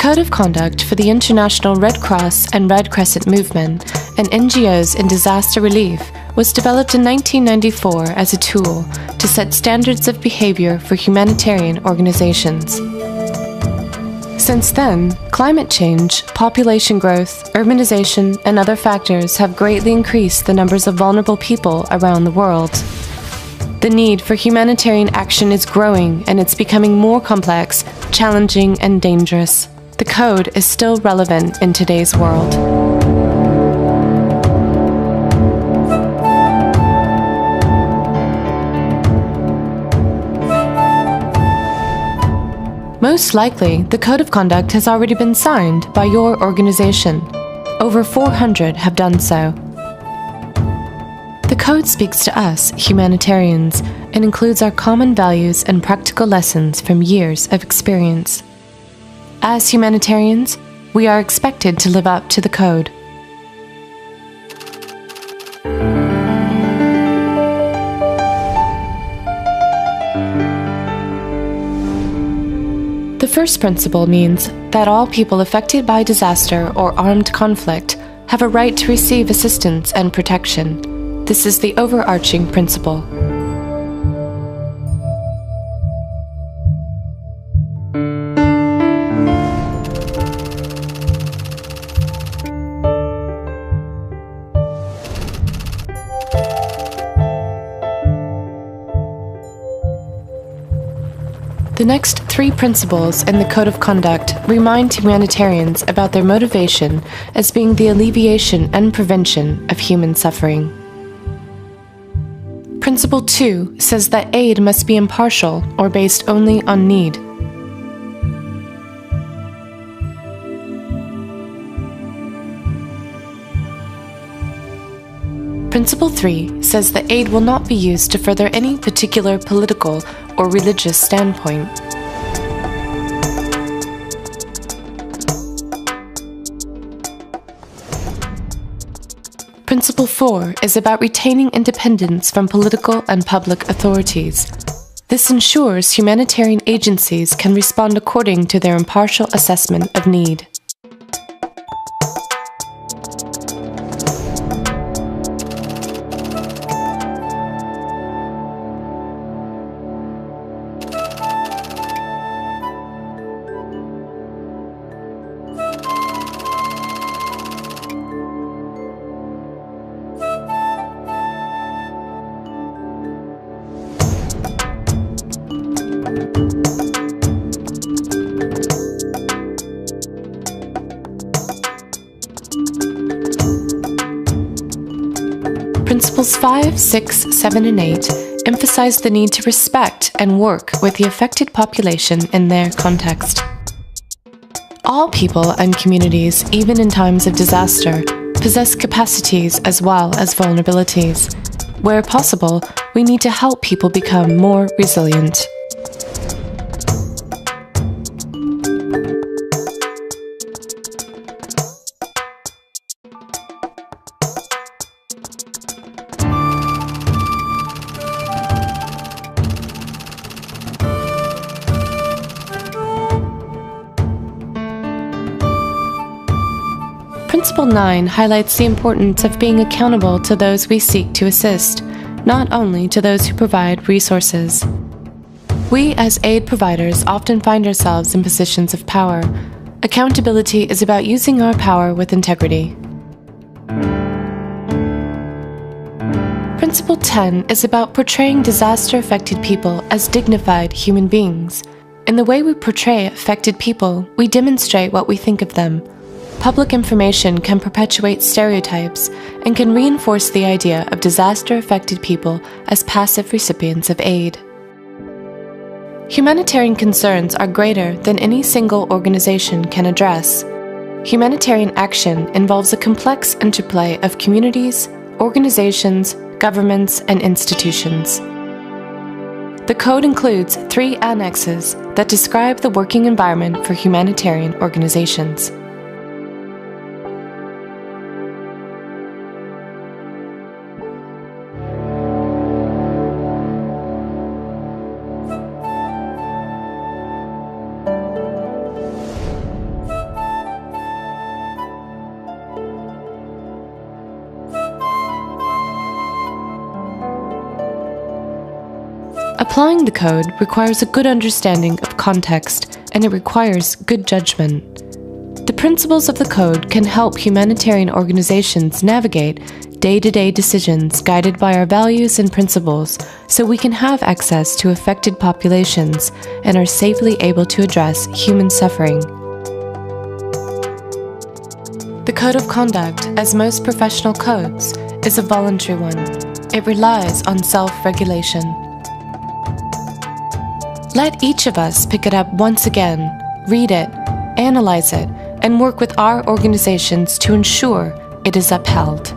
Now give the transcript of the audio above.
Code of Conduct for the International Red Cross and Red Crescent Movement and NGOs in disaster relief was developed in 1994 as a tool to set standards of behavior for humanitarian organizations. Since then, climate change, population growth, urbanization, and other factors have greatly increased the numbers of vulnerable people around the world. The need for humanitarian action is growing, and it's becoming more complex, challenging, and dangerous. The code is still relevant in today's world. Most likely, the Code of Conduct has already been signed by your organization. Over 400 have done so. The Code speaks to us, humanitarians, and includes our common values and practical lessons from years of experience. As humanitarians, we are expected to live up to the Code. The first principle means that all people affected by disaster or armed conflict have a right to receive assistance and protection. This is the overarching principle. The next three principles in the Code of Conduct remind humanitarians about their motivation as being the alleviation and prevention of human suffering. Principle 2 says that aid must be impartial or based only on need. Principle 3 says that aid will not be used to further any particular political or religious standpoint. Principle 4 is about retaining independence from political and public authorities. This ensures humanitarian agencies can respond according to their impartial assessment of need. Principles 5, 6, 7, and 8 emphasize the need to respect and work with the affected population in their context. All people and communities, even in times of disaster, possess capacities as well as vulnerabilities. Where possible, we need to help people become more resilient. Principle 9 highlights the importance of being accountable to those we seek to assist, not only to those who provide resources. We as aid providers often find ourselves in positions of power. Accountability is about using our power with integrity. Principle 10 is about portraying disaster-affected people as dignified human beings. In the way we portray affected people, we demonstrate what we think of them. Public information can perpetuate stereotypes and can reinforce the idea of disaster-affected people as passive recipients of aid. Humanitarian concerns are greater than any single organization can address. Humanitarian action involves a complex interplay of communities, organizations, governments, and institutions. The Code includes 3 annexes that describe the working environment for humanitarian organizations. Applying the code requires a good understanding of context, and it requires good judgment. The principles of the code can help humanitarian organizations navigate day-to-day decisions guided by our values and principles, so we can have access to affected populations and are safely able to address human suffering. The Code of Conduct, as most professional codes, is a voluntary one. It relies on self-regulation. Let each of us pick it up once again, read it, analyze it, and work with our organizations to ensure it is upheld.